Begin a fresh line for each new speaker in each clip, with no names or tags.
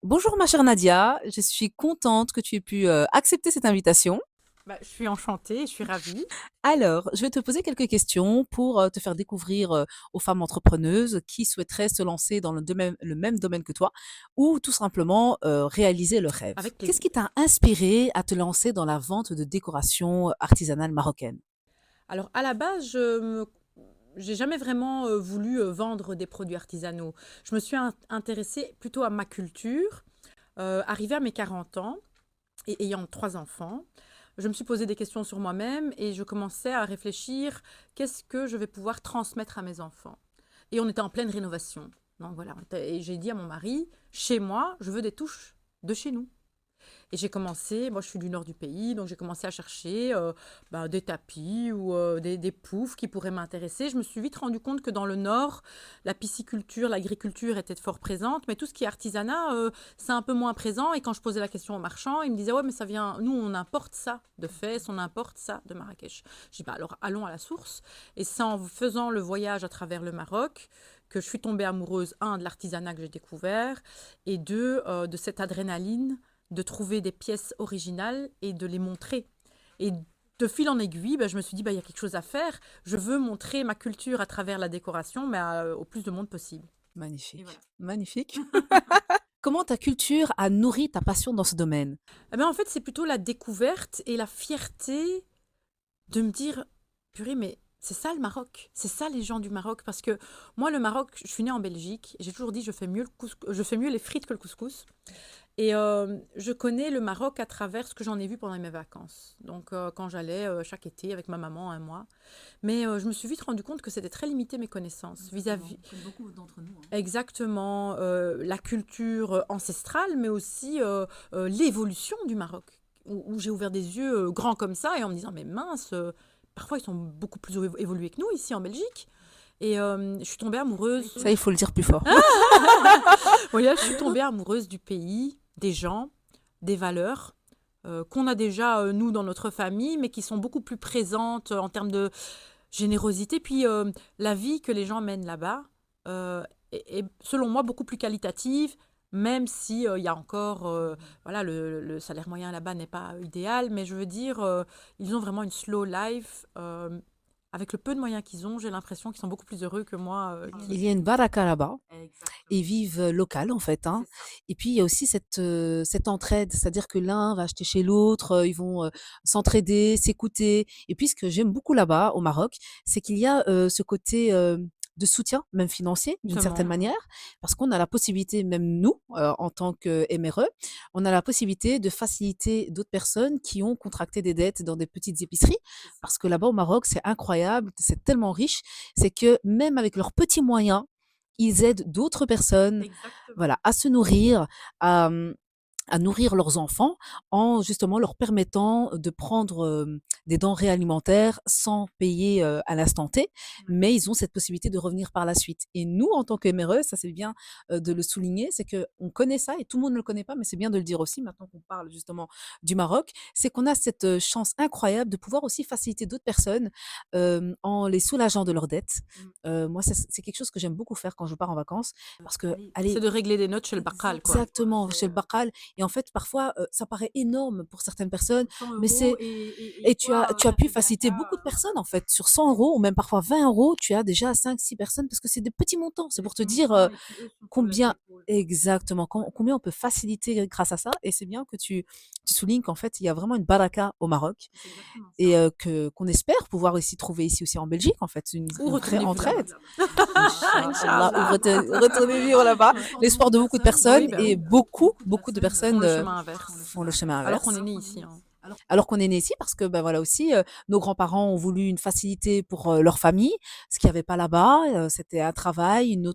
Bonjour ma chère Nadia, je suis contente que tu aies pu accepter cette invitation.
Bah, je suis enchantée, je suis ravie.
Alors, je vais te poser quelques questions pour te faire découvrir aux femmes entrepreneuses qui souhaiteraient se lancer dans le même domaine que toi ou tout simplement réaliser le rêve.
Avec
Qu'est-ce qui
plaisir.
t'a inspiré à te lancer dans la vente de décorations artisanales marocaines?
Alors, à la base, j'ai jamais vraiment voulu vendre des produits artisanaux. Je me suis intéressée plutôt à ma culture. Arrivée à mes 40 ans et ayant trois enfants, je me suis posé des questions sur moi-même et je commençais à réfléchir qu'est-ce que je vais pouvoir transmettre à mes enfants. Et on était en pleine rénovation. Donc voilà, et j'ai dit à mon mari, chez moi, je veux des touches de chez nous. Et j'ai commencé, moi je suis du nord du pays, donc j'ai commencé à chercher des tapis ou des poufs qui pourraient m'intéresser. Je me suis vite rendu compte que dans le nord, la pisciculture, l'agriculture était fort présente, mais tout ce qui est artisanat, c'est un peu moins présent. Et quand je posais la question aux marchands, ils me disaient, ouais, mais ça vient, nous on importe ça de Fès, on importe ça de Marrakech. Je dis, bah alors allons à la source. Et c'est en faisant le voyage à travers le Maroc que je suis tombée amoureuse, un, de l'artisanat que j'ai découvert, et deux, de cette adrénaline de trouver des pièces originales et de les montrer. Et de fil en aiguille, ben, je me suis dit, ben, il y a quelque chose à faire. Je veux montrer ma culture à travers la décoration, mais au plus de monde possible. Et voilà.
Magnifique, magnifique. Comment ta culture a nourri ta passion dans ce domaine?
Eh ben, en fait, c'est plutôt la découverte et la fierté de me dire, purée, mais c'est ça le Maroc, c'est ça les gens du Maroc. Parce que moi, le Maroc, je suis née en Belgique, j'ai toujours dit, je fais mieux les frites que le couscous. Et je connais le Maroc à travers ce que j'en ai vu pendant mes vacances. Donc, quand j'allais chaque été avec ma maman un mois. Mais je me suis vite rendu compte que c'était très limité mes connaissances vis-à-vis.
Comme beaucoup d'entre nous, hein.
Exactement, la culture ancestrale, mais aussi l'évolution du Maroc, où j'ai ouvert des yeux grands comme ça et en me disant, mais mince, parfois ils sont beaucoup plus évolués que nous ici en Belgique. Et je suis tombée amoureuse.
Ça, il faut le dire plus fort.
Voilà, je suis tombée amoureuse du pays, des gens, des valeurs qu'on a déjà, nous, dans notre famille, mais qui sont beaucoup plus présentes en termes de générosité. Puis la vie que les gens mènent là-bas est, selon moi, beaucoup plus qualitative, même si il y a encore, voilà, le salaire moyen là-bas n'est pas idéal, mais je veux dire, ils ont vraiment une slow life. Avec le peu de moyens qu'ils ont, j'ai l'impression qu'ils sont beaucoup plus heureux que moi.
Il y a une baraka là-bas.
Exactement.
Et vivent local en fait,
C'est
hein.
ça.
Et puis il y a aussi cette entraide, c'est-à-dire que l'un va acheter chez l'autre, ils vont, s'entraider, s'écouter. Et puis ce que j'aime beaucoup là-bas au Maroc, c'est qu'il y a, ce côté, de soutien, même financier d'une certaine
Exactement.
manière, parce qu'on a la possibilité, même nous, en tant qu'MRE, on a la possibilité de faciliter d'autres personnes qui ont contracté des dettes dans des petites épiceries.
C'est ça.
Parce que là-bas au Maroc, c'est incroyable, c'est tellement riche, c'est que même avec leurs petits moyens, ils aident d'autres personnes,
Exactement.
voilà, à se nourrir, à, à nourrir leurs enfants en justement leur permettant de prendre des denrées alimentaires sans payer à l'instant T,
Ouais.
mais ils ont cette possibilité de revenir par la suite. Et nous, en tant qu'MRE, ça c'est bien de le souligner, c'est que on connaît ça et tout le monde ne le connaît pas, mais c'est bien de le dire aussi maintenant qu'on parle justement du Maroc, c'est qu'on a cette chance incroyable de pouvoir aussi faciliter d'autres personnes en les soulageant de leurs dettes.
Mm.
Moi, c'est quelque chose que j'aime beaucoup faire quand je pars en vacances, parce que,
C'est
allez,
de régler des notes chez le bakal, quoi.
exactement, chez le bakal. Et en fait, parfois, ça paraît énorme pour certaines personnes, mais c'est et tu as pu faciliter beaucoup de personnes, en fait. Sur 100 € ou même parfois 20 €, tu as déjà 5 6 personnes parce que c'est des petits montants. C'est
C'est des
pour te
petits
dire,
montants et qui, eux, sont sur leurs
combien
épaules.
exactement, combien on peut faciliter grâce à ça. Et c'est bien que tu soulignes qu'en fait, il y a vraiment une baraka au Maroc
C'est exactement
et
ça.
qu'on espère pouvoir aussi trouver ici aussi en Belgique, en fait,
Ou
une vraie
retournez-vous là-bas.
entraide. Inch'Allah, ou
Inch'Allah.
retourner vivre là-bas. L'espoir de beaucoup de personnes
Oui, ben
et
oui.
beaucoup de
Font
personnes
le chemin inverse.
font le chemin
Alors qu'on
inverse.
est né ici, hein.
Alors qu'on est né ici parce que ben voilà aussi nos grands-parents ont voulu une facilité pour leur famille, ce qu'il n'y avait pas là-bas. C'était un travail, un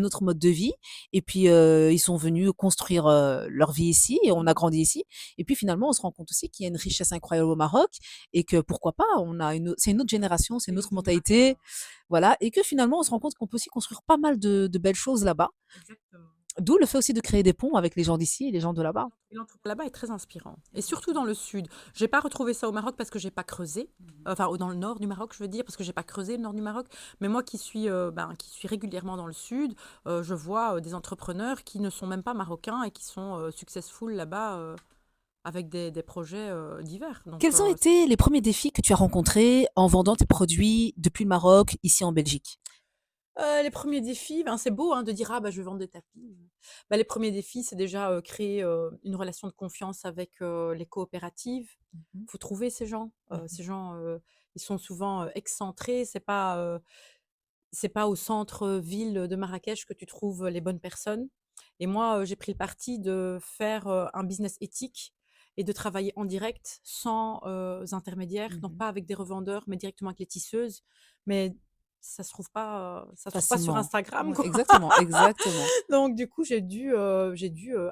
autre mode de vie. Et puis ils sont venus construire leur vie ici et on a grandi ici. Et puis finalement on se rend compte aussi qu'il y a une richesse incroyable au Maroc et que pourquoi pas, c'est une autre génération, c'est
C'est
une
une
autre
autre génération.
mentalité, voilà. Et que finalement on se rend compte qu'on peut aussi construire pas mal de belles choses là-bas.
Exactement.
D'où le fait aussi de créer des ponts avec les gens d'ici et les gens de là-bas.
L'entrepreneuriat là-bas est très inspirant et surtout dans le sud. J'ai pas retrouvé ça au Maroc parce que j'ai pas creusé, enfin dans le nord du Maroc, je veux dire, parce que j'ai pas creusé le nord du Maroc. Mais moi qui suis régulièrement dans le sud, je vois des entrepreneurs qui ne sont même pas marocains et qui sont successful là-bas avec des projets divers. Donc,
Quels ont été les premiers défis que tu as rencontrés en vendant tes produits depuis le Maroc, ici en Belgique?
Les premiers défis, ben, c'est beau, hein, de dire: «Ah bah, je vais vendre des tapis». Bah, les premiers défis, c'est déjà, créer, une relation de confiance avec, les coopératives.
Mmh
Faut trouver ces gens.
mh. Mmh.
Ces gens, ils sont souvent, excentrés. C'est pas au centre, ville de Marrakech que tu trouves les bonnes personnes et moi, j'ai pris le parti de faire, un business éthique et de travailler en direct sans, intermédiaires, donc
Mmh.
pas avec des revendeurs, mais directement avec les tisseuses. Mais ça se trouve pas sur
Facilement.
Instagram,
Ouais,
quoi.
exactement, exactement.
Donc du coup, j'ai dû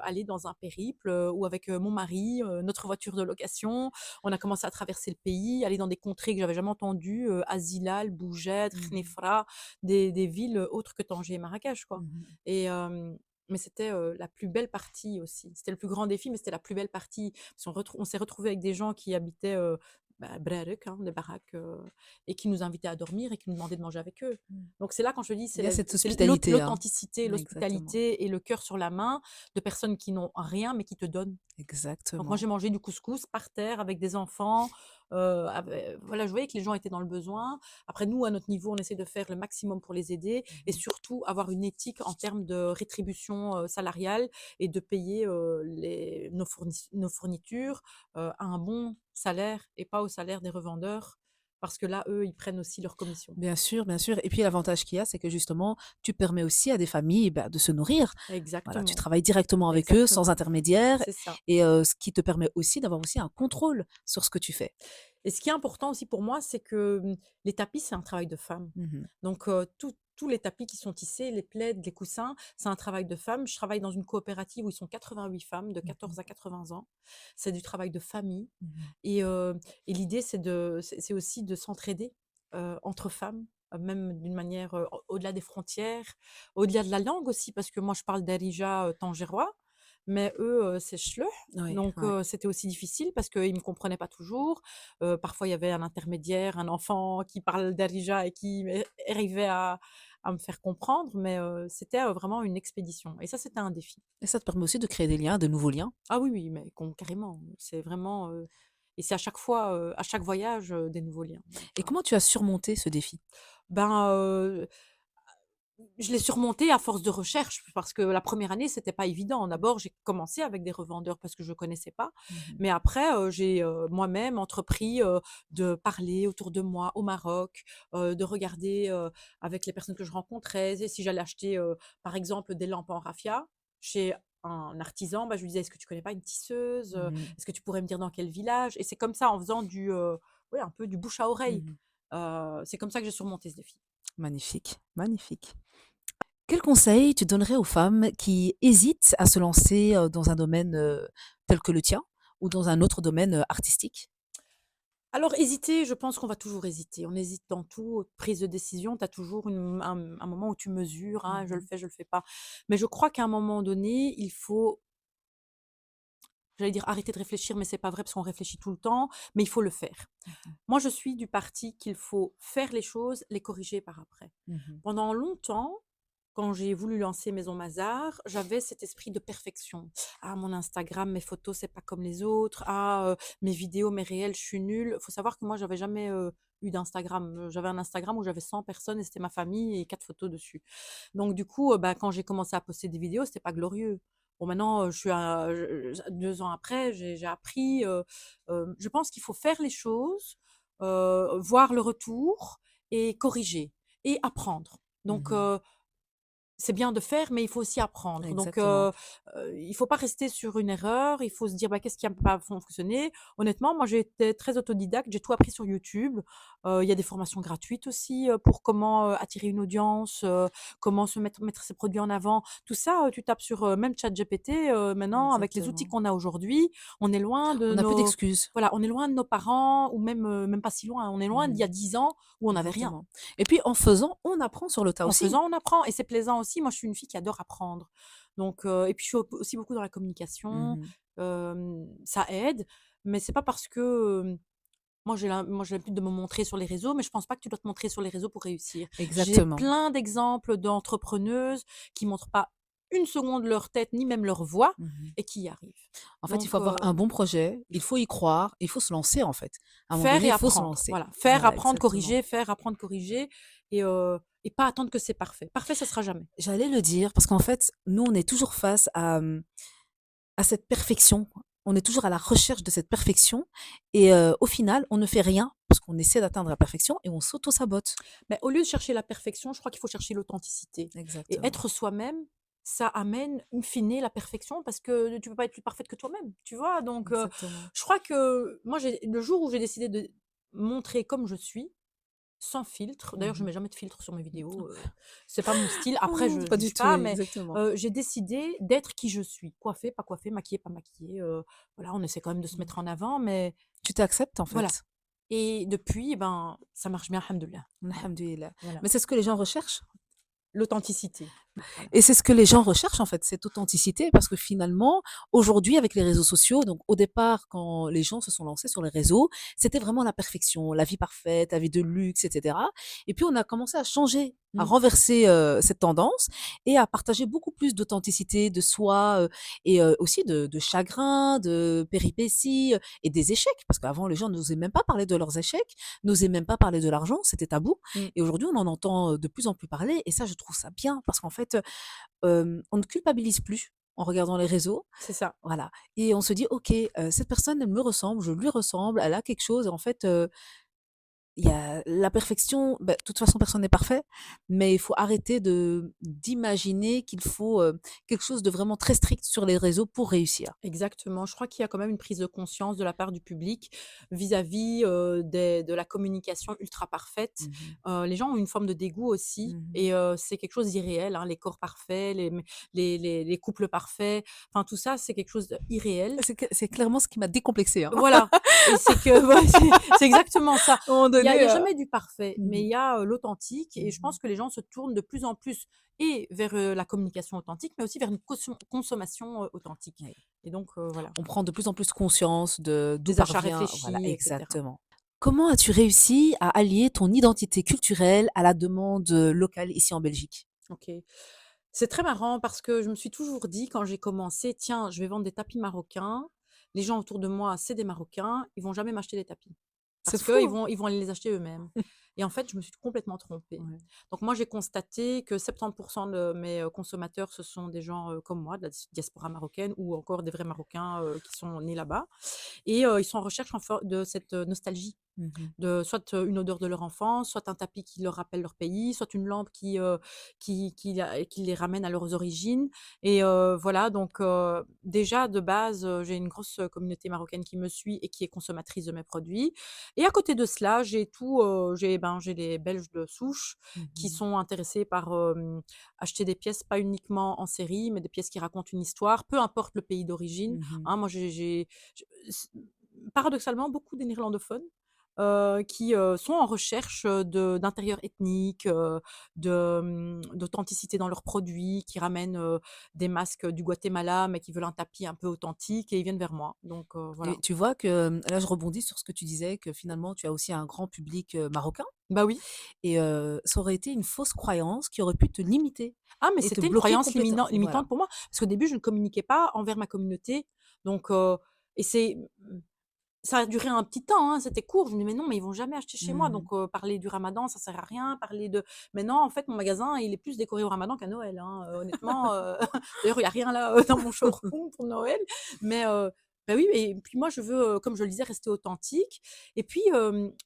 aller dans un périple, où avec, mon mari, notre voiture de location, on a commencé à traverser le pays, aller dans des contrées que j'avais jamais entendues, Azilal, Bouged,
Mmh.
Khnefra, des villes, autres que Tanger et Marrakech, quoi.
Mmh.
Et mais c'était, la plus belle partie aussi. C'était le plus grand défi, mais c'était la plus belle partie. Parce on s'est retrouvés avec des gens qui habitaient, Brerek, hein, des baraques, et qui nous invitaient à dormir et qui nous demandaient de manger avec eux.
Mmh.
Donc c'est là quand je dis,
Il y a cette hospitalité, hein.
l'authenticité,
Exactement,
l'hospitalité et le cœur sur la main de personnes qui n'ont rien, mais qui te donnent. Donc moi,
exactement.
j'ai mangé du couscous par terre avec des enfants, voilà, je voyais que les gens étaient dans le besoin. Après nous, à notre niveau, on essaie de faire le maximum pour les aider et
Mmh.
surtout avoir une éthique en termes de rétribution, salariale et de payer, nos fournitures, à un bon salaire et pas au salaire des revendeurs parce que là, eux, ils prennent aussi leur commission.
Bien sûr et puis l'avantage qu'il y a, c'est que justement, tu permets aussi à des familles, bah, de se nourrir. Voilà, tu
Exactement,
travailles directement avec eux, sans
exactement,
intermédiaire
c'est ça.
et ce qui te permet aussi d'avoir aussi un contrôle sur ce que tu fais.
Et ce qui est important aussi pour moi, c'est que, les tapis, c'est un travail de femme.
Mmh.
Donc, tous les tapis qui sont tissés, les plaids, les coussins, c'est un travail de femme. Je travaille dans une coopérative où ils sont 88 femmes de
Mmh mh.
14 à 80 ans. C'est du travail de famille
Mmh.
et l'idée, c'est aussi de s'entraider, entre femmes, même d'une manière, au-delà des frontières, au-delà de la langue aussi, parce que moi, je parle darija, tangérois, mais eux, c'est Shleuh.
Oui,
Donc,
ouais.
c'était aussi difficile parce qu'ils me comprenaient pas toujours. Parfois, il y avait un intermédiaire, un enfant qui parle darija et qui arrivait à me faire comprendre, mais c'était, vraiment une expédition et ça, c'était un défi.
Et ça te permet aussi de créer des liens, de nouveaux liens.
Ah oui, oui, mais carrément, c'est vraiment, et c'est à chaque fois, à chaque voyage, des nouveaux liens. Donc,
Et comment tu as surmonté ce défi?
ben, je l'ai surmonté à force de recherche parce que la première année, c'était pas évident. D'abord, j'ai commencé avec des revendeurs parce que je connaissais pas,
Mmh.
mais après, j'ai, moi-même entrepris, de parler autour de moi au Maroc, de regarder, avec les personnes que je rencontrais et si j'allais acheter, par exemple, des lampes en raffia chez un artisan, bah, je lui disais: «Est-ce que tu connais pas une tisseuse?
Mmh.
Est-ce que tu pourrais me dire dans quel village?» Et c'est comme ça, en faisant ouais, un peu du bouche à oreille,
Mmh.
c'est comme ça que j'ai surmonté ce défi.
Magnifique, magnifique. Quel conseil tu donnerais aux femmes qui hésitent à se lancer, dans un domaine, tel que le tien ou dans un autre domaine, artistique?
Alors hésiter, je pense qu'on va toujours hésiter. On hésite dans tout, prise de décision, tu as toujours un moment où tu mesures: «Ah, je le
Mmh.
fais, je le fais pas». Mais je crois qu'à un moment donné, il faut, j'allais dire arrêter de réfléchir, mais c'est pas vrai parce qu'on réfléchit tout le temps, mais il faut le faire.
Mmh.
Moi, je suis du parti qu'il faut faire les choses, les corriger par après.
Mmh.
Pendant longtemps, quand j'ai voulu lancer Maison Mazar, j'avais cet esprit de perfection. «Ah, mon Instagram, mes photos, c'est pas comme les autres. Ah, mes vidéos, mes réels, je suis nulle». Faut savoir que moi, j'avais jamais, eu d'Instagram. J'avais un Instagram où j'avais 100 personnes et c'était ma famille et 4 photos dessus. Donc du coup, bah, quand j'ai commencé à poster des vidéos, c'était pas glorieux. Bon maintenant, je suis à je 2 ans après, j'ai appris, je pense qu'il faut faire les choses, voir le retour et corriger et apprendre. Donc
Mmh.
c'est bien de faire, mais il faut aussi apprendre. Donc,
Exactement.
il faut pas rester sur une erreur. Il faut se dire: «Bah, qu'est-ce qui a pas fonctionné?» Honnêtement, moi, j'ai été très autodidacte. J'ai tout appris sur YouTube. Il y a des formations gratuites aussi, pour comment, attirer une audience, comment mettre ses produits en avant. Tout ça, tu tapes sur, même ChatGPT, maintenant avec les outils
Exactement.
qu'on a aujourd'hui, on est loin de
On n'a plus
nos
d'excuses.
voilà, on est loin de nos parents ou même pas si loin. On est loin d'il y a
Mmh.
10 ans où on n'avait rien.
Exactement. Et puis en faisant, on apprend sur le tas
En
aussi.
faisant, on apprend et c'est plaisant aussi. Moi, je suis une fille qui adore apprendre. Donc, et puis je suis aussi beaucoup dans la communication,
Mmh.
ça aide, mais c'est pas parce que, moi j'ai l'habitude de me montrer sur les réseaux, mais je pense pas que tu dois te montrer sur les réseaux pour réussir. J'ai
Exactement.
plein d'exemples d'entrepreneuses qui montrent pas une seconde leur tête, ni même leur voix
Mmh.
et qui y arrivent.
En fait, il
Donc,
faut avoir un bon projet, il faut y croire, il faut se lancer, en fait. À un moment
faire
donné,
et
il faut se
apprendre,
lancer.
voilà. Faire,
Voilà,
apprendre,
exactement.
corriger, faire, apprendre, corriger et pas attendre que c'est parfait. Parfait, ça sera jamais.
J'allais le dire parce qu'en fait, nous, on est toujours face à cette perfection. On est toujours à la recherche de cette perfection et au final, on ne fait rien parce qu'on essaie d'atteindre la perfection et on s'auto-sabote.
Mais au lieu de chercher la perfection, je crois qu'il faut chercher l'authenticité et
Exactement,
être soi-même, ça amène in fine la perfection parce que tu peux pas être plus parfaite que toi-même, tu vois? Donc,
exactement.
je crois que moi, j'ai le jour où j'ai décidé de montrer comme je suis, sans filtre, d'ailleurs je
Mmh.
mets jamais de filtre sur mes vidéos, c'est pas mon style. Après
Oh,
je
pas du
juge
tout,
pas,
oui,
mais,
exactement.
j'ai décidé d'être qui je suis, coiffée, pas coiffée, maquillée, pas maquillée, voilà, on essaie quand même de se
Mmh.
mettre en avant, mais
Tu t'acceptes, en
voilà.
fait.
Et depuis, eh ben, ça marche bien, alhamdoulilah. Voilà,
Alhamdoulilah.
voilà.
Mais c'est ce que les gens recherchent.
L'authenticité, voilà.
Et c'est ce que les gens recherchent en fait, cette authenticité, parce que finalement, aujourd'hui, avec les réseaux sociaux, donc au départ, quand les gens se sont lancés sur les réseaux, c'était vraiment la perfection, la vie parfaite, la vie de luxe, etc. Et puis on a commencé à changer, à
Mmh.
renverser cette tendance et à partager beaucoup plus d'authenticité de soi et aussi de chagrin, de péripéties et des échecs, parce qu'avant les gens n'osaient même pas parler de leurs échecs, n'osaient même pas parler de l'argent, c'était tabou.
Mmh.
Et aujourd'hui, on en entend de plus en plus parler. Et ça, je trouve ça bien parce qu'en fait, on ne culpabilise plus en regardant les réseaux.
C'est ça.
Voilà. Et on se dit, OK, cette personne, elle me ressemble, je lui ressemble, elle a quelque chose. Et en fait, il y a la perfection, bah, de toute façon, personne n'est parfait, mais il faut arrêter d'imaginer qu'il faut quelque chose de vraiment très strict sur les réseaux pour réussir.
Exactement. Je crois qu'il y a quand même une prise de conscience de la part du public vis-à-vis, de la communication ultra parfaite.
Mhm.
Les gens ont une forme de dégoût aussi
Mhm.
et c'est quelque chose d'irréel, hein, les corps parfaits, les couples parfaits, enfin tout ça, c'est quelque chose d'irréel.
C'est clairement ce qui m'a décomplexé, hein.
Voilà, et c'est que ouais, c'est exactement ça.
À un moment
Il y
donné.
a jamais du parfait, mais
Mhm.
il y a, l'authentique et je
Mhm.
pense que les gens se tournent de plus en plus et vers, la communication authentique, mais aussi vers une consommation, authentique
Oui.
et donc voilà,
On prend de plus en plus conscience de d'où
des achats
parvient, voilà,
réfléchis et cetera.
exactement. Comment as-tu réussi à allier ton identité culturelle à la demande, locale ici en Belgique?
OK. C'est très marrant parce que je me suis toujours dit quand j'ai commencé: «Tiens, je vais vendre des tapis marocains. Les gens autour de moi, c'est des Marocains, ils vont jamais m'acheter des tapis
C'est
parce
fou,
qu'ils
hein?
vont aller les acheter eux-mêmes» et en fait, je me suis complètement trompée.
Ouais.
Donc moi, j'ai constaté que 70 de mes, consommateurs, ce sont des gens, comme moi, de la diaspora marocaine ou encore des vrais Marocains, qui sont nés là-bas et ils sont en recherche de cette, nostalgie.
Mmh.
De soit, une odeur de leur enfance, soit un tapis qui leur rappelle leur pays, soit une lampe qui les ramène à leurs origines et voilà donc déjà de base, j'ai une grosse, communauté marocaine qui me suit et qui est consommatrice de mes produits et à côté de cela, j'ai les Belges de souche qui
Mmh.
sont intéressés par, acheter des pièces pas uniquement en série, mais des pièces qui racontent une histoire, peu importe le pays d'origine,
Mmh.
hein. Moi je s paradoxalement beaucoup des néerlandophones qui, sont en recherche, d'intérieur ethnique, d'authenticité dans leurs produits, qui ramènent, des masques du Guatemala, mais qui veulent un tapis un peu authentique et ils viennent vers moi. Donc voilà.
Et tu vois que, là, je rebondis sur ce que tu disais, que finalement, tu as aussi un grand public, marocain
Bah oui.
et ça aurait été une fausse croyance qui aurait pu te limiter
Ah mais
et te
c'était une
bloquer
croyance
complètement. Voilà.
limitante pour moi, parce qu'au début je ne communiquais pas envers ma communauté, donc et ça a duré un petit temps, hein, c'était court. Je me dis: «Mais non, mais ils vont jamais acheter chez moi,
Mmh.
donc parler du ramadan, ça sert à rien, parler de» mais non, en fait, mon magasin, il est plus décoré au ramadan qu'à Noël, hein, honnêtement, d'ailleurs, il y a rien là, dans mon showroom pour Noël, mais bah, oui et puis moi, je veux, comme je le disais, rester authentique et puis,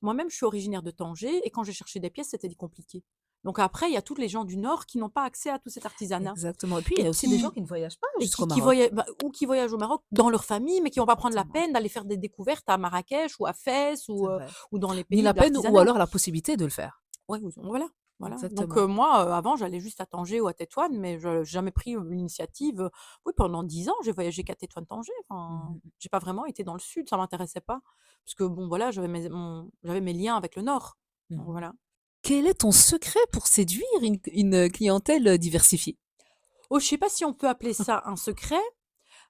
moi-même, je suis originaire de Tanger et quand j'ai cherché des pièces, c'était compliqué. Donc après, il y a tous les gens du nord qui n'ont pas accès à tout cet artisanat
Exactement et puis il y
et
a aussi des gens qui ne voyagent pas jusqu'au
qui
Maroc.
qui voyagent au Maroc dans leur famille, mais qui vont pas prendre la
Exactement,
peine d'aller faire des découvertes à Marrakech ou à Fès
c'est vrai.
ou dans les
Ni
pays
la
de
peine ou
l'artisanat.
alors la possibilité de le faire.
Ouais, voilà, voilà. Donc
Exactement.
moi, avant, j'allais juste à Tanger ou à Tétouan, mais je j'ai jamais pris, l'initiative, oui, pendant 10 ans, j'ai voyagé qu'à Tétouan-Tanger,
Mmh
enfin,
mh.
j'ai pas vraiment été dans le sud, ça m'intéressait pas. Parce que bon, voilà, j'avais mes liens avec le nord. Donc
Mmh.
voilà.
Quel est ton secret pour séduire une clientèle, diversifiée?
Oh, je sais pas si on peut appeler ça un secret,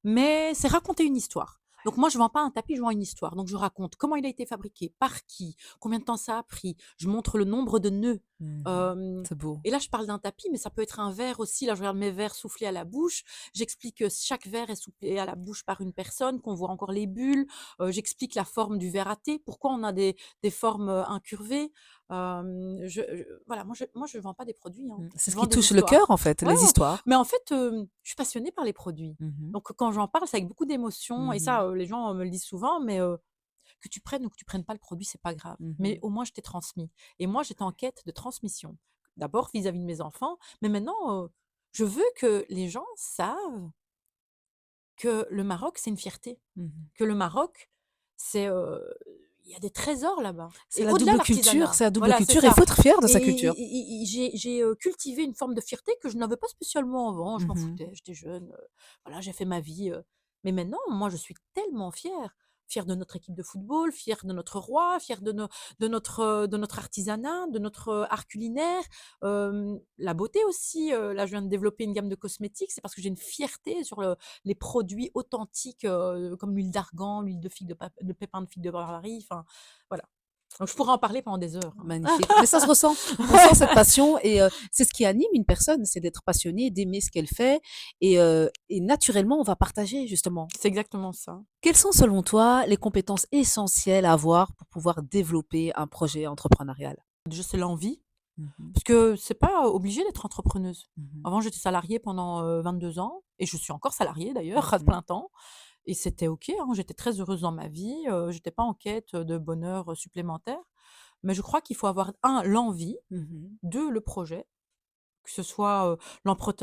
mais c'est raconter une histoire. Donc moi, je vends pas un tapis, je vends une histoire. Donc je raconte comment il a été fabriqué, par qui, combien de temps ça a pris. Je montre le nombre de nœuds.
Mmh.
Hem
C'est beau.
et là, je parle d'un tapis, mais ça peut être un verre aussi. Là, je regarde mes verres soufflés à la bouche. J'explique que chaque verre est soufflé à la bouche par une personne, qu'on voit encore les bulles. J'explique la forme du verre à thé, pourquoi on a des formes, incurvées. Voilà, moi je vends pas des produits, hein.
C'est
Je
ce
vends
qui
des
touche le cœur,
histoires.
en fait,
Ouais,
les histoires.
mais en fait, je suis passionnée par les produits.
Mmh.
Donc quand j'en parle, c'est avec beaucoup d'émotion et
Mmh.
ça, les gens, me le disent souvent, mais que tu prennes ou que tu prennes pas le produit, c'est pas grave. Mais
Mmh.
au moins je t'ai transmis et moi, j'étais en quête de transmission. D'abord vis-à-vis de mes enfants, mais maintenant, je veux que les gens savent que le Maroc, c'est une fierté.
Mmh.
Que le Maroc, c'est, il y a des trésors là-bas
C'est
et
la
au-delà de
double culture,
l'artisanat.
c'est la double
Voilà, c'est
culture et il
ça
faut être fier de
et
sa culture.
j'ai, cultivé une forme de fierté que je n'avais pas spécialement avant. Je m'en
Mmh.
foutais, j'étais jeune, voilà, j'ai fait ma vie, mais maintenant, moi, je suis tellement fière. Fière de notre équipe de football, fière de notre roi, fière de notre artisanat, de notre, art culinaire, la beauté aussi, là, je viens de développer une gamme de cosmétiques, c'est parce que j'ai une fierté sur les produits authentiques, comme l'huile d'argan, l'huile de figue de pépins de figue de Barbarie, enfin, voilà. Donc je pourrais en parler pendant des heures, hein.
Magnifique. Mais ça se ressent. On sent cette passion et c'est ce qui anime une personne, c'est d'être passionnée, d'aimer ce qu'elle fait et naturellement, on va partager justement.
C'est exactement ça.
Quelles sont selon toi les compétences essentielles à avoir pour pouvoir développer un projet entrepreneurial?
Déjà, c'est l'envie,
Mmh.
parce que c'est pas obligé d'être entrepreneuse.
Mmh.
Avant, j'étais salariée pendant, 22 ans et je suis encore salariée d'ailleurs à
Mmh.
plein temps et c'était OK, hein. J'étais très heureuse dans ma vie, j'étais pas en quête de bonheur, supplémentaire. Mais je crois qu'il faut avoir un l'envie,
Mmh.
2 le projet, que ce soit,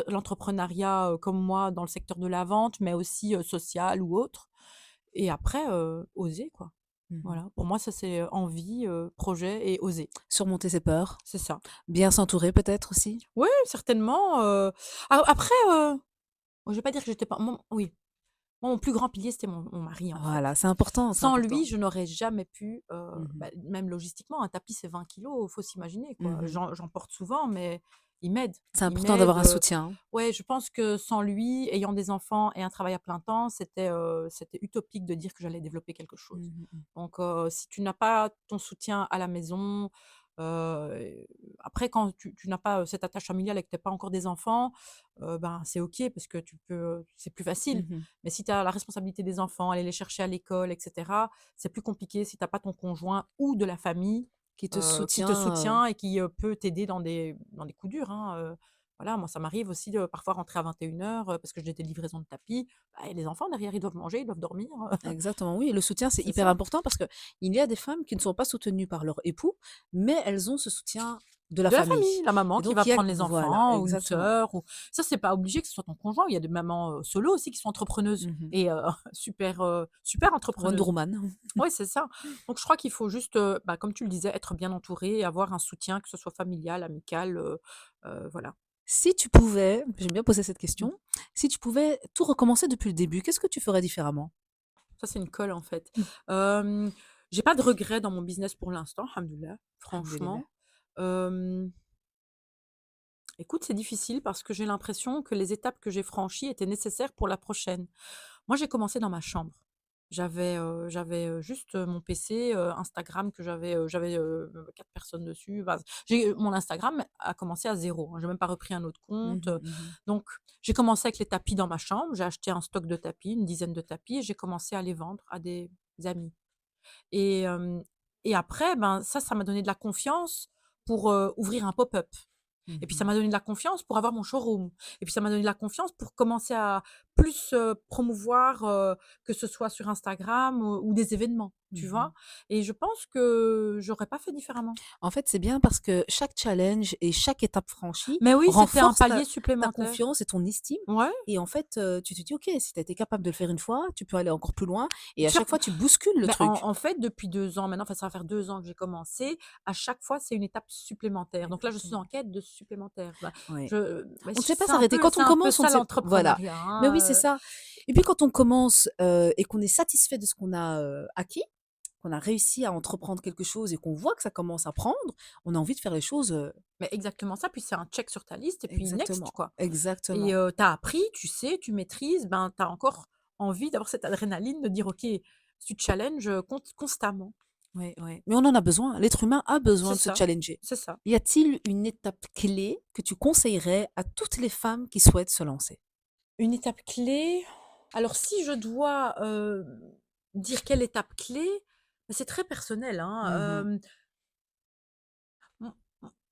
l'entrepreneuriat, comme moi dans le secteur de la vente, mais aussi, social ou autre et après, oser quoi.
Mmh.
Voilà, pour moi ça c'est, envie, projet et oser.
Surmonter ses peurs,
C'est ça.
bien s'entourer peut-être aussi?
Oui, certainement, après, je vais pas dire que j'étais pas oui, moi mon plus grand pilier c'était mon mari en fait.
Voilà, c'est important, c'est
Sans lui,
important.
je n'aurais jamais pu,
Mmh.
même logistiquement, un tapis c'est 20 kilos, faut s'imaginer quoi.
Mmh.
J'en porte souvent, mais il m'aide.
C'est
Il
important
m'aide,
d'avoir un soutien.
ouais, je pense que sans lui, ayant des enfants et un travail à plein temps, c'était utopique de dire que j'allais développer quelque chose.
Mmh mh.
Donc si tu n'as pas ton soutien à la maison, heu, après quand tu n'as pas, cette attache familiale et que tu as pas encore des enfants, ben, c'est OK parce que tu peux, c'est plus facile.
Mmh.
Mais si tu as la responsabilité des enfants, aller les chercher à l'école et cetera, c'est plus compliqué si tu as pas ton conjoint ou de la famille,
Qui te
qui te
soutient,
soutient et qui, peut t'aider dans des coups durs, hein, voilà, moi ça m'arrive aussi de parfois rentrer à 21:00, parce que j'ai des livraisons de tapis. Bah, et les enfants derrière, ils doivent manger, ils doivent dormir,
exactement, oui, le soutien, c'est
c'est
hyper
ça.
important parce qu'il y a des femmes qui ne sont pas soutenues par leur époux, mais elles ont ce soutien de la
De la
famille
famille, la maman
et
qui
donc
va
il y a
prendre les
voilà,
enfants ou une
exactement.
sœur ou ça, c'est pas obligé que ce soit ton conjoint. Il y a des mamans, solo aussi qui sont entrepreneuses
Mmh.
et super
Wonder
entrepreneuses.
Woman.
Ouais, c'est ça. Donc je crois qu'il faut juste, bah, comme tu le disais, être bien entouré et avoir un soutien, que ce soit familial, amical, voilà.
Si tu pouvais, j'aime bien poser cette
Mmh.
question, si tu pouvais tout recommencer depuis le début, qu'est-ce que tu ferais différemment?
Ça, c'est une colle, en fait.
Mmh.
Hem, j'ai pas de regrets dans mon business pour l'instant, hamdoulilah,
Alhamdoulilah.
franchement. Hem, écoute, c'est difficile parce que j'ai l'impression que les étapes que j'ai franchies étaient nécessaires pour la prochaine. Moi, j'ai commencé dans ma chambre. J'avais, juste, mon PC, Instagram que j'avais 4 personnes dessus. Bah, mon Instagram a commencé à zéro, hein. J'ai même pas repris un autre
Mmh
compte,
mh, mmh.
donc j'ai commencé avec les tapis dans ma chambre. J'ai acheté un stock de tapis, une dizaine de tapis et j'ai commencé à les vendre à des amis et hem et après, ben, ça m'a donné de la confiance pour, ouvrir un pop-up. Et puis ça
Mmh.
m'a donné de la confiance pour avoir mon showroom. Et puis ça m'a donné de la confiance pour commencer à plus, promouvoir, que ce soit sur Instagram ou des événements, tu
Mmh.
vois? Et je pense que j'aurais pas fait différemment.
En fait, c'est bien parce que chaque challenge et chaque étape franchie
Mais oui, c'était un
renforce
palier
ta
supplémentaire.
confiance et ton estime
Ouais,
et en fait, tu te dis: «OK, si tu as été capable de le faire une fois, tu peux aller encore plus loin» et à
cer
chaque fois, tu bouscules le
ben,
truc.
en fait, depuis 2 ans maintenant, enfin ça va faire 2 ans que j'ai commencé, à chaque fois, c'est une étape supplémentaire. Donc là, je suis en
Exactement.
quête de supplémentaire. Bah,
Ouais.
bah,
On ne sait pas s'arrêter. Quand
c'est
on
un peu
commence, on ne
ça
sait voilà.
l'entrepreneuriat,
Mais oui,
hein,
c'est ça et puis quand on commence, et qu'on est satisfait de ce qu'on a, acquis, qu'on a réussi à entreprendre quelque chose et qu'on voit que ça commence à prendre, on a envie de faire les choses,
Mais exactement ça, puis c'est un check sur ta liste et puis next,
exactement,
quoi. Et
exactement.
tu as appris, tu sais, tu maîtrises, ben, tu as encore envie d'avoir cette adrénaline de dire: «OK», tu te challenges, constamment.
Oui, oui. Mais on en a besoin. L'être humain a besoin
C'est
de se
ça,
challenger.
c'est ça.
Y a-t-il une étape clé que tu conseillerais à toutes les femmes qui souhaitent se lancer?
Une étape clé, alors si je dois, dire quelle étape clé, bah, c'est très personnel,
Mmh.
hein, m m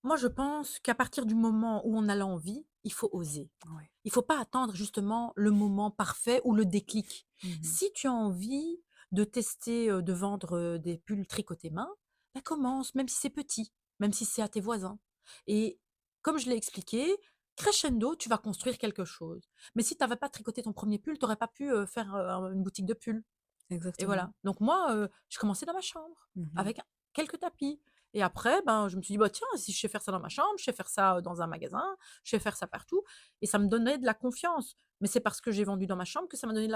moi je pense qu'à partir du moment où on a l'envie, il faut oser.
Ouais.
Il faut pas attendre justement le moment parfait ou le déclic.
Mmh.
Si tu as envie de tester, de vendre, des pulls tricotés main, bah, commence, même si c'est petit, même si c'est à tes voisins et comme je l'ai expliqué, crescendo, tu vas construire quelque chose. Mais si tu avais pas tricoté ton premier pull, tu aurais pas pu, faire, une boutique de pulls. Et
Exactement.
voilà. Donc moi, je commençais dans ma chambre
Mmh.
avec quelques tapis et après, ben, je me suis dit: «Bah, tiens, si je sais faire ça dans ma chambre, je sais faire ça, dans un magasin, je sais faire ça partout» et ça me donnait de la confiance. Mais c'est parce que j'ai vendu dans ma chambre que ça m'a donné de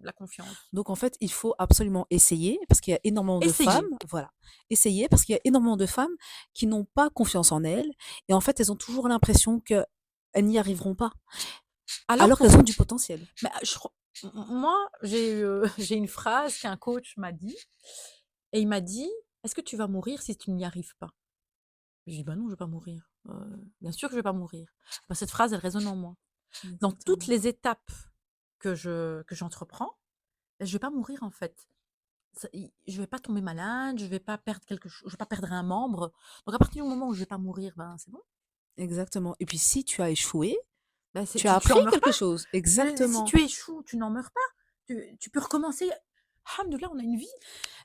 la confiance.
Donc en fait, il faut absolument essayer parce qu'il y a énormément de femmes,
Essayer.
voilà, essayer parce qu'il y a énormément de femmes qui n'ont pas confiance en elles et en fait, elles ont toujours l'impression qu'elles n'y arriveront pas,
Alors
alors
qu'en
qu'elles ont
fait,
du potentiel.
bah, je crois moi, j'ai eu, j'ai une phrase qu'un coach m'a dit et il m'a dit: «Est-ce que tu vas mourir si tu n'y arrives pas?» J'ai dit: «Bah, non, je vais pas mourir, bien sûr que je vais pas mourir». Bah, cette phrase, elle résonne en moi. Dans toutes
Exactement.
les étapes que j'entreprends, je vais pas mourir en fait. Je vais pas tomber malade, je vais pas perdre quelque chose, je vais pas perdre un membre. Donc à partir du moment où je vais pas mourir, ben, c'est bon.
Exactement et puis si tu as échoué,
Ben, c'est
tu as
tu
appris
en meurs pas.
quelque chose.
Si
Exactement.
tu échoues, tu n'en meurs pas. Tu peux recommencer. Alhamdoulilah, on a une vie.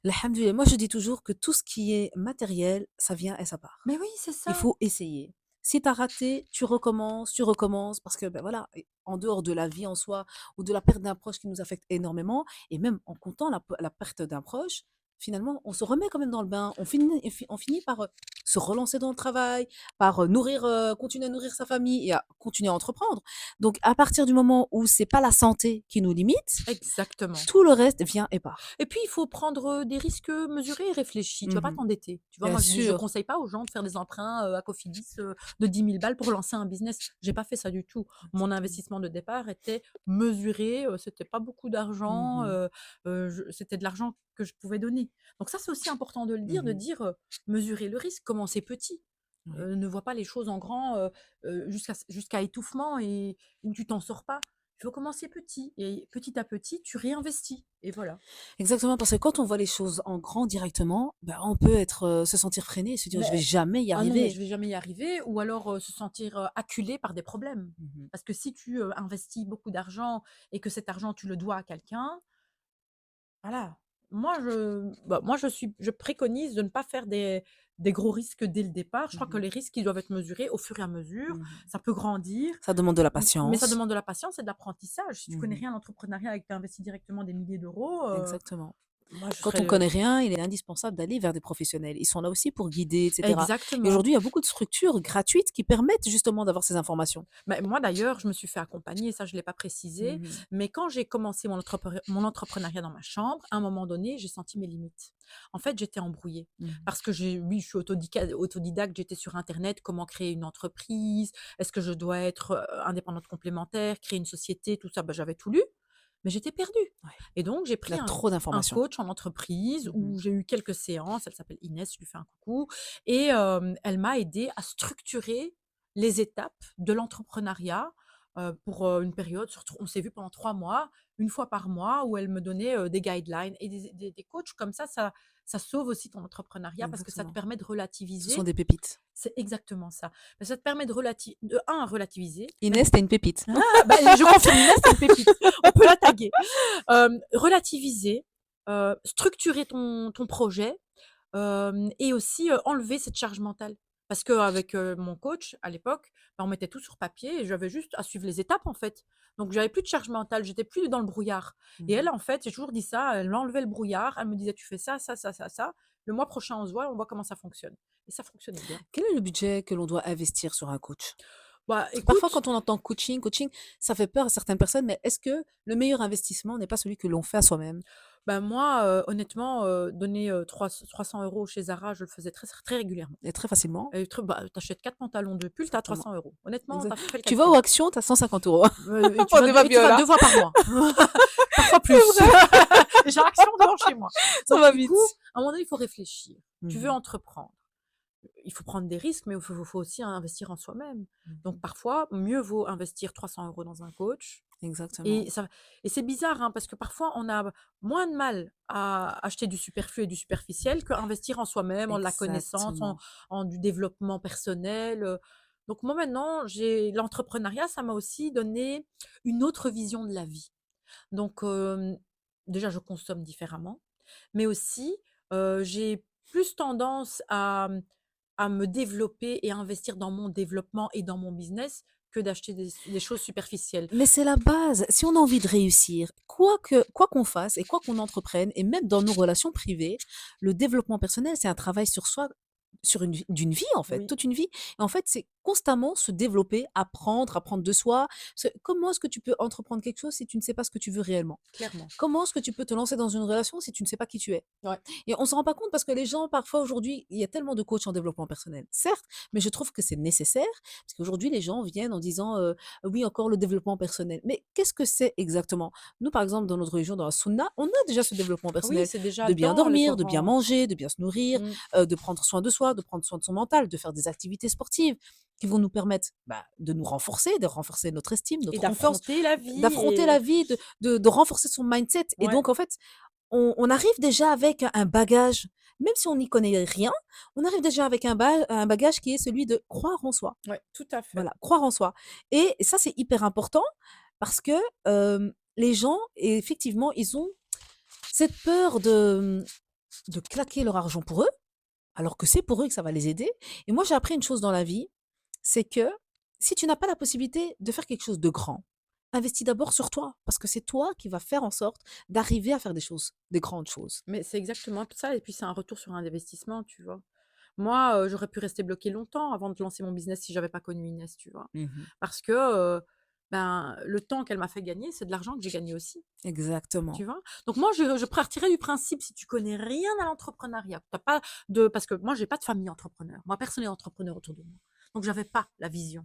Alhamdoulilah, moi je dis toujours que tout ce qui est matériel, ça vient et ça part.
Mais oui, c'est
Il
ça.
faut essayer. Si tu as raté, tu recommences parce que, ben voilà, et en dehors de la vie en soi ou de la perte d'un proche qui nous affecte énormément et même en comptant la perte d'un proche, finalement, on se remet quand même dans le bain. On finit par, se relancer dans le travail, par, continuer à nourrir sa famille et à continuer à entreprendre. Donc à partir du moment où c'est pas la santé qui nous limite,
Exactement.
tout le reste vient et part.
Et puis il faut prendre, des risques, mesurés et réfléchis. Tu vas pas
Mmh.
t'endetter. Tu vois?
Bien
Moi, je
sûr.
conseille pas aux gens de faire des emprunts, à Cofidis, de 10 000 balles pour lancer un business. J'ai pas fait ça du tout. Mon
Exactement.
investissement de départ était mesuré, c'était pas beaucoup d'argent,
Mmh.
c'était de l'argent que je pouvais donner. Donc ça, c'est aussi important de
Mmh.
dire, mesurer le risque, commencer petit.
Ouais.
Ne vois pas les choses en grand, jusqu'à étouffement et où tu t'en sors pas. Il faut commencer petit et petit à petit, tu réinvestis et voilà.
Exactement, parce que quand on voit les choses en grand directement, bah, on peut être, se sentir freiné et se dire: «Je vais
Mais
jamais y
ah non, mais je
arriver».
vais jamais y arriver ou alors, se sentir, acculé par des problèmes.
Mmh.
Parce que si tu, investis beaucoup d'argent et que cet argent, tu le dois à quelqu'un, voilà. Je préconise de ne pas faire des gros risques dès le départ. Je crois que
Mmh.
les risques, ils doivent être mesurés au fur et à mesure.
Mmh.
Ça peut grandir,
Ça demande de la
mais ça
patience.
demande de la patience et de l'apprentissage. Si tu connais
Mmh.
rien en entrepreneuriat et que tu investis directement des milliers d'euros,
Exactement.
moi je
Quand
serais
on connaît
le
rien, il est indispensable d'aller vers des professionnels. Ils sont là aussi pour guider et cetera et
exactement.
aujourd'hui, il y a beaucoup de structures gratuites qui permettent justement d'avoir ces informations.
Bah, moi d'ailleurs, je me suis fait accompagner, ça je ne l'ai pas précisé,
Mmh.
mais quand j'ai commencé mon entrepreneuriat dans ma chambre, à un moment donné, j'ai senti mes limites. En fait, j'étais embrouillée
Mmh.
parce que oui, je suis autodidacte, j'étais sur internet, comment créer une entreprise, est-ce que je dois être, indépendante complémentaire, créer une société, tout ça, bah, j'avais tout lu, mais j'étais perdue
Ouais,
et donc j'ai
il y
pris
a
un
trop
un
d'informations.
coach en entreprise
Mmh.
où j'ai eu quelques séances, elle s'appelle Inès, je lui fais un coucou et elle m'a aidée à structurer les étapes de l'entrepreneuriat, pour, une période on s'est vu pendant 3 mois, une fois par mois où elle me donnait, des guidelines et des coachs comme ça sauve aussi ton entrepreneuriat parce que ça te
Exactement.
permet de
Ce sont
relativiser.
des pépites.
C'est exactement ça. Ça te permet de un relativiser, même
Inès, tu une pépite.
bah, je confirme, Inès, c'est une pépite. On peut la taguer. Relativiser, structurer ton projet, et aussi, enlever cette charge mentale. Parce qu'avec, mon coach à l'époque, bah, on mettait tout sur papier et j'avais juste à suivre les étapes, en fait. Donc j'avais plus de charge mentale, j'étais plus dans le brouillard et
Mmh.
elle, en fait, j'ai toujours dit ça, elle m'enlevait le brouillard, elle me disait: «Tu fais ça, ça, ça, ça, ça. Le mois prochain, on voit comment ça fonctionne» et ça fonctionnait bien.
Quel est le budget que l'on doit investir sur un coach?
Bah,
Parce que parfois,
écoute,
quand on entend coaching, ça fait peur à certaines personnes, mais est-ce que le meilleur investissement n'est pas celui que l'on fait à soi-même?
Bah, moi, honnêtement, donner, 300 € chez Zara, je le faisais très très régulièrement.
Et très facilement,
Et bah, tu 4 pantalons, 2 pulls, tu as
exactement,
300 €. Honnêtement, tu
exact.
as fait le
Tu vas au
calcul.
Action, tu as 150 €
Et
pour des
tu vas
babioles,
2 fois par mois. Parfois
c'est
plus.
vrai,
J'ai Action devant chez moi.
ça
Donc
va
du coup,
vite.
à un moment donné, il faut réfléchir. Tu veux
Mmh.
entreprendre. Il faut prendre des risques, mais il faut aussi investir en soi-même. Donc
Mmh.
parfois, mieux vaut investir 300 € dans un coach.
Exactement.
Et c'est bizarre, hein, parce que parfois, on a moins de mal à acheter du superflu et du superficiel qu'à investir en soi-même, en de la connaissance, en,
Exactement.
en du développement personnel. Donc moi maintenant, l'entrepreneuriat, ça m'a aussi donné une autre vision de la vie. Donc déjà, je consomme différemment, mais aussi, j'ai plus tendance à me développer et à investir dans mon développement et dans mon business que d'acheter des choses superficielles.
Mais c'est la base. Si on a envie de réussir, quoi qu'on fasse et quoi qu'on entreprenne, et même dans nos relations privées, le développement personnel, c'est un travail sur soi, sur d'une vie en fait,
Oui,
toute une vie. Et en fait, c'est constamment se développer, apprendre de soi. Comment est-ce que tu peux entreprendre quelque chose si tu ne sais pas ce que tu veux réellement?
clairement.
Comment est-ce que tu peux te lancer dans une relation si tu ne sais pas qui tu es?
Ouais.
Et on ne s'en rend pas compte parce que les gens, parfois aujourd'hui, il y a tellement de coachs en développement personnel, certes, mais je trouve que c'est nécessaire parce qu'aujourd'hui, les gens viennent en disant oui, encore le développement personnel. Mais qu'est-ce que c'est exactement? Nous, par exemple, dans notre religion, dans la Sunna, on a déjà ce développement
Oui,
personnel
c'est déjà
de bien
dans le
dormir, de bien
Coran.
manger, de bien se nourrir,
Mmh.
de prendre soin de soi, de prendre soin de son mental, de faire des activités sportives qui vont nous permettre de nous renforcer, de renforcer notre estime,
Et
notre confiance,
d'affronter la vie
d'affronter la vie, de renforcer son mindset. Et
ouais,
donc, en fait, on arrive déjà avec un bagage, même si on n'y connaît rien, on arrive déjà avec un bagage qui est celui de croire en soi.
ouais, tout à fait.
Voilà, croire en soi. Et ça, c'est hyper important parce que les gens, effectivement, ils ont cette peur de claquer leur argent pour eux, alors que c'est pour eux que ça va les aider. Et moi, j'ai appris une chose dans la vie, c'est que si tu n'as pas la possibilité de faire quelque chose de grand, investis d'abord sur toi, parce que c'est toi qui vas faire en sorte d'arriver à faire des choses, des grandes choses.
Mais c'est exactement ça et puis c'est un retour sur un investissement, tu vois? Moi, j'aurais pu rester bloquée longtemps avant de lancer mon business si j'avais pas connu Inès, tu vois?
Mhm.
Parce que, ben, le temps qu'elle m'a fait gagner, c'est de l'argent que j'ai gagné aussi, tu
Exactement.
vois? Donc moi, je partirais du principe, si tu connais rien à l'entrepreneuriat, tu pas de parce que moi, j'ai pas de famille entrepreneur. Moi, personne n'est entrepreneur autour de moi. Donc j'avais pas la vision.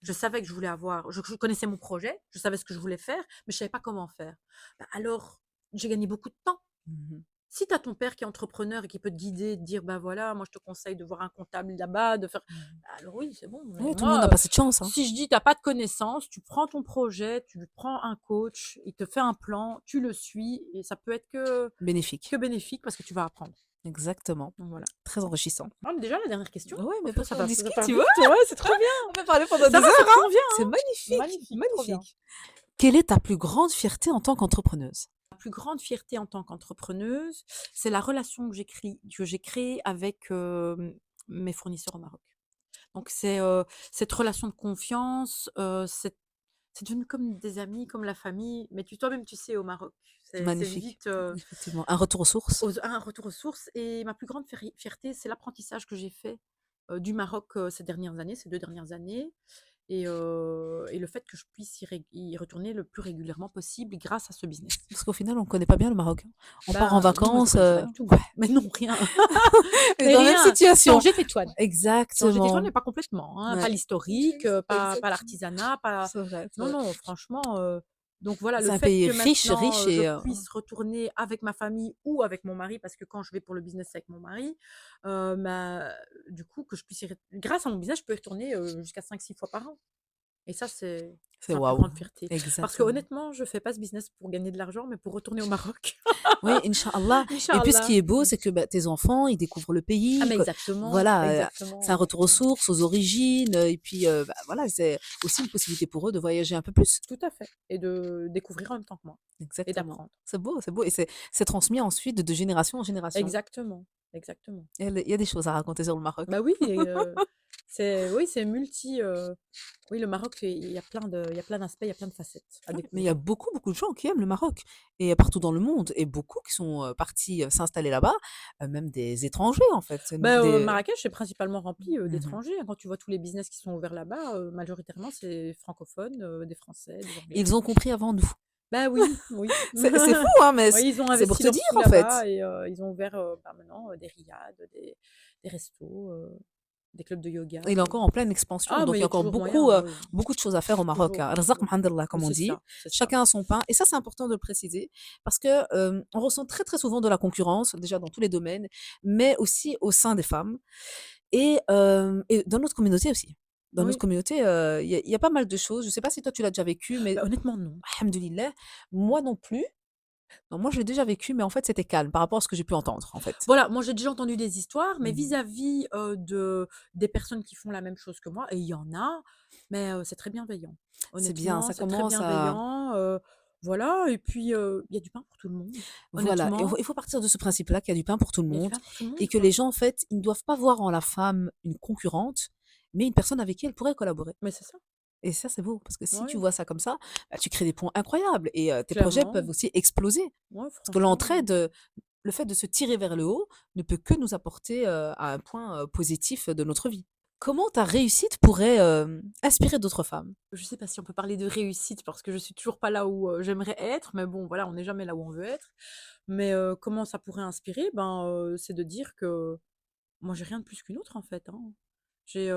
Je savais que je voulais avoir je connaissais mon projet, je savais ce que je voulais faire, mais je savais pas comment faire. Bah, alors, j'ai gagné beaucoup de temps.
Mhm.
Si tu as ton père qui est entrepreneur et qui peut te guider, te dire: «Bah, voilà, moi, je te conseille de voir un comptable là-bas, de faire»
Mhm.
bah, alors oui, c'est bon, mais
Oui, tout le monde n'a
moi,
pas cette chance, hein.
si je dis: «Tu as pas de connaissances», tu prends ton projet, tu prends un coach, il te fait un plan, tu le suis et ça peut être que
Bénéfique.
bénéfique parce que tu vas apprendre.
Exactement.
Donc voilà.
Très enrichissant.
Ah, mais déjà la dernière question?
Ouais, mais
Ça
parce qu'on
va ça
discute,
part
tu
vite,
vois.
ouais, c'est trop bien.
On peut parler pendant des
Ça va, ça
heures,
te
hein.
convient,
C'est
hein?
magnifique,
Magnifique, trop bien.
magnifique. Quelle est ta plus grande fierté en tant qu'entrepreneuse?
Ma plus grande fierté en tant qu'entrepreneuse, c'est la relation que j'ai créée avec, mes fournisseurs au Maroc. Donc c'est, cette relation de confiance, c'est devenu comme des amis, comme la famille, mais toi-même, tu sais, au Maroc, c'est
Magnifique,
vite,
effectivement. Un retour aux sources.
un retour aux sources et ma plus grande fierté, c'est l'apprentissage que j'ai fait, du Maroc, ces dernières années, ces 2 dernières années et le fait que je puisse y retourner le plus régulièrement possible grâce à ce business.
Parce qu'au final, on ne connaît pas bien le Maroc, hein. On part en
Ben, non, mais je
vacances,
connaissais pas du tout.
ouais,
Mais non, rien.
on est
Mais
dans la même
rien.
situation.
Tanger-Tétouan. Tanger-Tétouan,
Exactement.
mais pas complètement, hein. Pas
Ouais.
l'historique, pas
Exactement.
l'artisanat, pas
C'est vrai, c'est
non,
vrai.
non, franchement, donc voilà, le
C'est un
fait
pays
que
riche,
maintenant,
riche
je
et
puisse retourner avec ma famille ou avec mon mari, parce que quand je vais pour le business avec mon mari, bah, du coup, que je puisse grâce à mon business, je peux y retourner, jusqu'à 5-6 fois par an. Et ça,
c'est
c'est ma plus
waouh.
grande fierté. Parce que
Exactement.
honnêtement, je fais pas ce business pour gagner de l'argent, mais pour retourner au Maroc.
Oui, Inch'Allah. Et puis, ce
Inch'Allah.
qui est beau, c'est que tes enfants, ils découvrent le
Ah
pays,
mais
que,
exactement,
voilà, c'est
exactement,
un retour aux
exactement.
sources, aux origines, et puis, voilà, c'est aussi une possibilité pour eux de voyager un peu plus.
Tout à fait et de découvrir en même temps que moi et
Exactement.
d'apprendre.
C'est beau, et c'est transmis ensuite de génération en génération.
Exactement, exactement.
Il y a des choses à raconter sur le Maroc.
Bah oui et c'est multi, oui, le Maroc, il y a plein d'aspects, il y a plein de facettes à
Ouais, mais il y a
découvrir.
beaucoup, beaucoup de gens qui aiment le Maroc, et partout dans le monde, et beaucoup qui sont partis s'installer là-bas, même des étrangers en fait.
Bah,
Des...
Marrakech est principalement rempli,
Mhm.
d'étrangers, hein. Quand tu vois tous les business qui sont ouverts là-bas, majoritairement, c'est francophone, des Français, des Anglais.
Ils ont compris avant nous.
Bah oui, oui.
C'est fou, hein, mais
Oui, ils ont
c'est pour
investi
te
leurs
dire,
sous
en fait.
là-bas et ils ont ouvert, bah, maintenant, des riads, des restos, des clubs de yoga,
Il est encore en pleine expansion,
ah,
donc
mais
il
il
y
y
a
a
encore
toujours moyen, oui.
beaucoup de choses à faire au Maroc,
Toujours,
hein. Rzaq
toujours.
Mhandallah,
Oui,
comme on dit.
c'est ça.
Chacun a son pain et ça, c'est important de le préciser parce que, on ressent très, très souvent de la concurrence, déjà dans tous les domaines, mais aussi au sein des femmes et dans notre communauté aussi. Dans notre
Oui.
communauté, il y a pas mal de choses. Je sais pas si toi tu l'as déjà vécu, mais
Bah, honnêtement, non.
alhamdoulilah, moi non plus. Non, moi je l'ai déjà vécu, mais en fait c'était calme par rapport à ce que j'ai pu entendre, en fait.
Voilà, moi j'ai déjà entendu des histoires, mais
Mmh.
vis-à-vis, des personnes qui font la même chose que moi, et il y en a, mais c'est très bienveillant.
C'est bien,
Honnêtement,
ça
c'est très
commence à
bienveillant, voilà, et puis, il y a du pain pour tout le monde.
voilà, et
Honnêtement,
il faut partir de ce principe-là qu'il y a du pain pour tout le
il y a du
monde
pain pour tout le
et
monde,
que les
quoi.
gens, en fait, ils ne doivent pas voir en la femme une concurrente, mais une personne avec qui elle pourrait collaborer
Mais c'est ça,
et ça, c'est beau parce que si tu
ouais,
vois ça comme ça, bah, tu crées des ponts incroyables et tes projets peuvent
clairement,
aussi exploser.
ouais,
Parce que
franchement,
l'entraide, le fait de se tirer vers le haut ne peut que nous apporter, à un point, positif de notre vie. Comment ta réussite pourrait, inspirer d'autres femmes?
je sais pas si on peut parler de réussite parce que je suis toujours pas là où, j'aimerais être, mais bon, voilà, on n'est jamais là où on veut être. Mais, comment ça pourrait inspirer? Ben, c'est de dire que moi, j'ai rien de plus qu'une autre, en fait, hein. J'ai,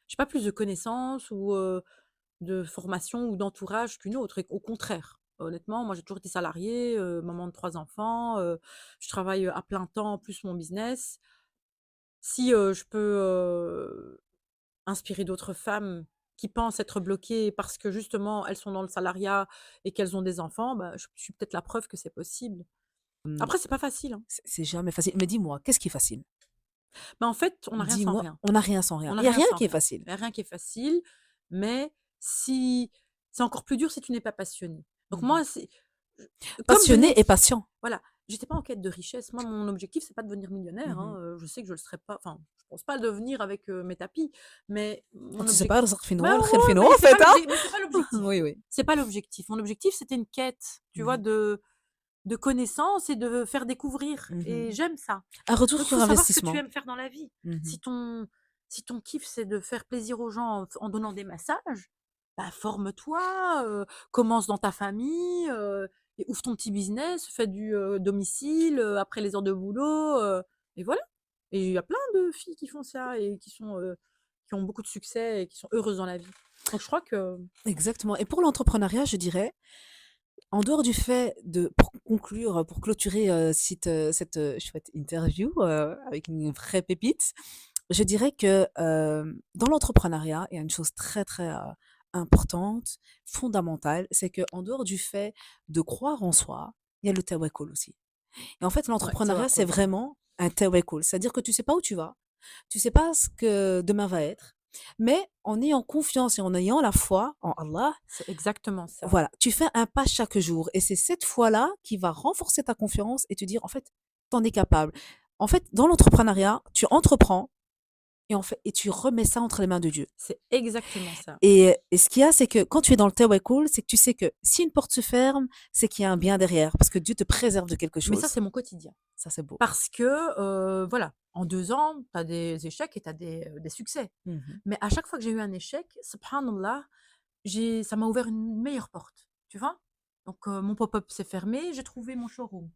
j'ai pas plus de connaissances ou, de formation ou d'entourage qu'une autre et au contraire. Honnêtement, moi, j'ai toujours été salariée, maman de 3 enfants, je travaille, à plein temps plus mon business. Si, je peux, inspirer d'autres femmes qui pensent être bloquées parce que justement elles sont dans le salariat et qu'elles ont des enfants, bah, je suis peut-être la preuve que c'est possible.
Mmh,
Après c'est pas facile, hein.
c'est jamais facile. Mais dis-moi, qu'est-ce qui est facile?
Mais en fait, on n'a rien sans
Dis-moi,
rien.
on n'a rien sans rien.
On
Il
n'a
y a
rien
rien
sans
qui est
rien.
facile.
Il y a rien qui est facile, mais si c'est encore plus dur si tu n'es pas passionné. Donc
Mmh.
moi, c'est comme je
Passionné
n'ai
et patient.
voilà, j'étais pas en quête de richesse. Moi, mon objectif, c'est pas de devenir millionnaire,
Mmh.
hein, je sais que je le serai pas, enfin, je pense pas le devenir avec, mes tapis, mais
Ah,
mon
tu sais pas,
objectif
الرزق فين
ben
هو الخير
ouais,
فين هو en fait, hein?
mais c'est pas l'objectif.
Oui, oui.
C'est pas l'objectif. Mon objectif, c'était une quête, tu vois,
Mmh.
de connaissances et de faire découvrir et
Mmh.
j'aime ça.
Un retour
Donc il
sur
faut savoir ce que tu
investissement.
aimes faire dans la vie.
Mmh.
Si ton si ton kiff, c'est de faire plaisir aux gens en donnant des massages, bah, forme-toi, commence dans ta famille, et ouvre ton petit business, fais du, domicile, après les heures de boulot, et voilà. Et il y a plein de filles qui font ça et qui ont beaucoup de succès et qui sont heureuses dans la vie. Donc je crois que
Exactement et pour l'entrepreneuriat, je dirais, en dehors du fait de pour conclure, pour clôturer, cette, chouette interview, avec une vraie pépite, je dirais que, dans l'entrepreneuriat, il y a une chose très, très, importante, fondamentale, c'est qu'en dehors du fait de croire en soi, il y a le tawakkul aussi. Et en fait,
ouais, ça va
l'entrepreneuriat, c'est
cool.
vraiment un tawakkul. C'est-à-dire que tu sais pas où tu vas, tu sais pas ce que demain va être, mais en ayant confiance et en ayant la foi en Allah,
C'est exactement ça.
voilà, tu fais un pas chaque jour. Et c'est cette foi-là qui va renforcer ta confiance et te dire, en fait, tu en es capable. En fait, dans l'entrepreneuriat, tu entreprends et tu remets ça entre les mains de Dieu.
C'est exactement ça.
Et ce qu'il y a, c'est que quand tu es dans le tawakkul, c'est que tu sais que si une porte se ferme, c'est qu'il y a un bien derrière, parce que Dieu te préserve de quelque
Mais ça,
chose.
c'est mon quotidien.
Ça, c'est beau.
Parce que, voilà, en 2 ans, tu as des échecs et tu as des succès.
Mhm.
Mais à chaque fois que j'ai eu un échec, subhanallah, j'ai ça m'a ouvert une meilleure porte, tu vois? Donc mon pop-up s'est fermé, j'ai trouvé mon showroom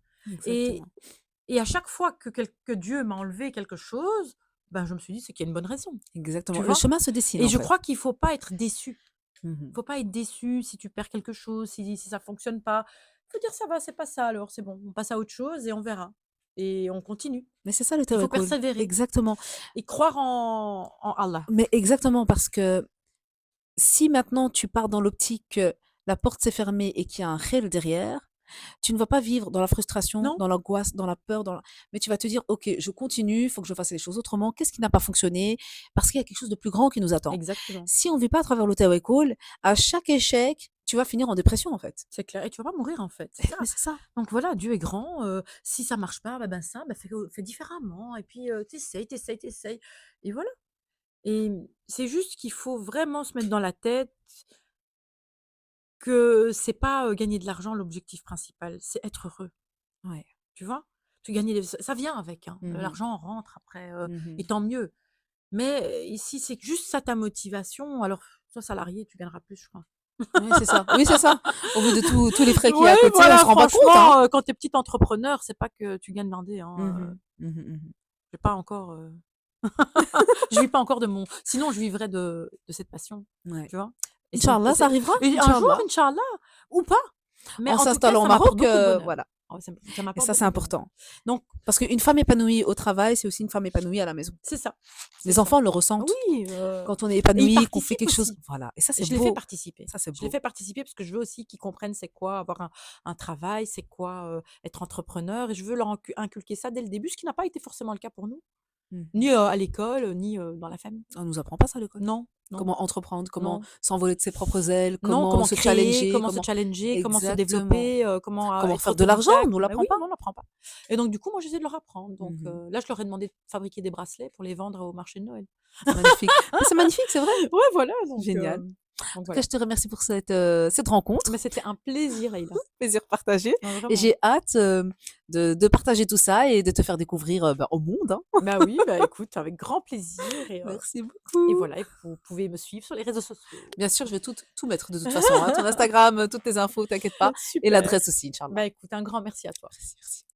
et
Exactement.
à chaque fois que Dieu m'a enlevé quelque chose, ben, je me suis dit: «C'est qu'il y a une bonne raison», tu
Exactement. Le
vois?
chemin se dessine,
Et
en
je
fait.
crois qu'il faut pas être déçu.
Mhm.
Faut pas être déçu si tu perds quelque chose, si ça fonctionne pas. Faut dire: «Ça va, c'est pas ça alors, c'est bon, on passe à autre chose et on verra» et on continue.
Mais c'est ça le
Il faut
tawakkul.
persévérer
Exactement.
et croire en Allah.
Mais exactement, parce que si maintenant tu pars dans l'optique que la porte s'est fermée et qu'il y a un khel derrière, tu ne vas pas vivre dans la frustration,
Non,
dans l'angoisse, dans la peur, mais tu vas te dire, OK, je continue, il faut que je fasse les choses autrement. Qu'est-ce qui n'a pas fonctionné? Parce qu'il y a quelque chose de plus grand qui nous attend.
exactement,
Si on ne vit pas à travers le tawakkul, à chaque échec, tu vas finir en dépression, en fait.
c'est clair et tu vas pas mourir en fait, c'est ça.
Mais c'est ça.
Donc voilà, Dieu est grand, si ça marche pas, bah, ben, ça, bah, fais différemment et puis, tu essayes et voilà et c'est juste qu'il faut vraiment se mettre dans la tête que c'est pas, gagner de l'argent l'objectif principal, c'est être heureux,
Ouais.
tu vois? Tu gagner des ça vient avec, hein,
Mmh mh.
l'argent rentre après,
Mmh.
et tant mieux. Mais, ici, c'est juste ça ta motivation, alors sois salarié, tu gagneras plus, je crois.
Oui, c'est ça. Oui, c'est ça. Au vu de tous les frais qu'il y a
Oui,
à côté, on
voilà,
se rend pas compte, hein.
franchement, quand tu es petit entrepreneur, c'est pas que tu gagnes blindé, hein,
Mhm, mhm, mhm.
j'ai pas encore, je vis pas encore de mon sinon je vivrais de cette passion,
Ouais.
tu vois?
Inch'Allah, ça arrivera,
Et un jour,
Inch'Allah.
inch'Allah, ou pas, mais
En
en tout cas,
s'installant au
ça m'apporte
Maroc,
beaucoup de bonheur.
voilà.
Ah ouais, ça
Et
m'apporte
ça, c'est
beaucoup de bonheur.
important.
Donc
Parce qu'une femme épanouie au travail, c'est aussi une femme épanouie à la maison.
c'est ça, c'est
Les
ça.
enfants le ressentent.
Oui,
Quand on est
et ils
épanoui, qu'on fait
participent
quelque chose,
aussi.
voilà. Et ça, c'est
Je les fais
beau.
participer.
Ça, c'est
Je les
beau.
fais participer parce que je veux aussi qu'ils comprennent c'est quoi avoir un travail, c'est quoi, être entrepreneur, et je veux leur inculquer ça dès le début, ce qui n'a pas été forcément le cas pour nous,
Mhm.
ni, à l'école, ni, dans la famille.
On nous apprend pas ça à l'école.
Non, non,
Comment entreprendre, comment
non.
s'envoler de ses propres ailes,
Non,
comment
comment
se
créer,
challenger,
comment se
comment
challenger, comment se
exactement,
développer, comment,
comment
être
faire de l'argent, on
autodidacte.
nous
Mais
l'apprend
oui,
pas.
non, on n'apprend pas. Et donc du coup, moi, j'essaie de leur apprendre. Donc
Mhm.
là, je leur ai demandé de fabriquer des bracelets pour les vendre au marché de Noël.
C'est magnifique. Mais c'est magnifique, c'est vrai.
Ouais, voilà,
Génial. En
donc
tout cas,
voilà.
je te remercie pour cette
Mais
rencontre.
c'était un plaisir, Leïla.
Plaisir partagé.
Ouais,
Et
vraiment.
j'ai hâte de partager tout ça et de te faire découvrir au monde, hein.
Bah oui, bah écoute, avec grand plaisir,
Merci
et
beaucoup.
voilà, et vous pouvez me suivre sur les réseaux sociaux.
Bien sûr, je vais tout mettre de toute façon, hein. Ton Instagram, toutes tes infos, t'inquiète pas. Et
Super.
l'adresse aussi, Inch'Allah.
Bah écoute, un grand merci à toi.
Merci, merci.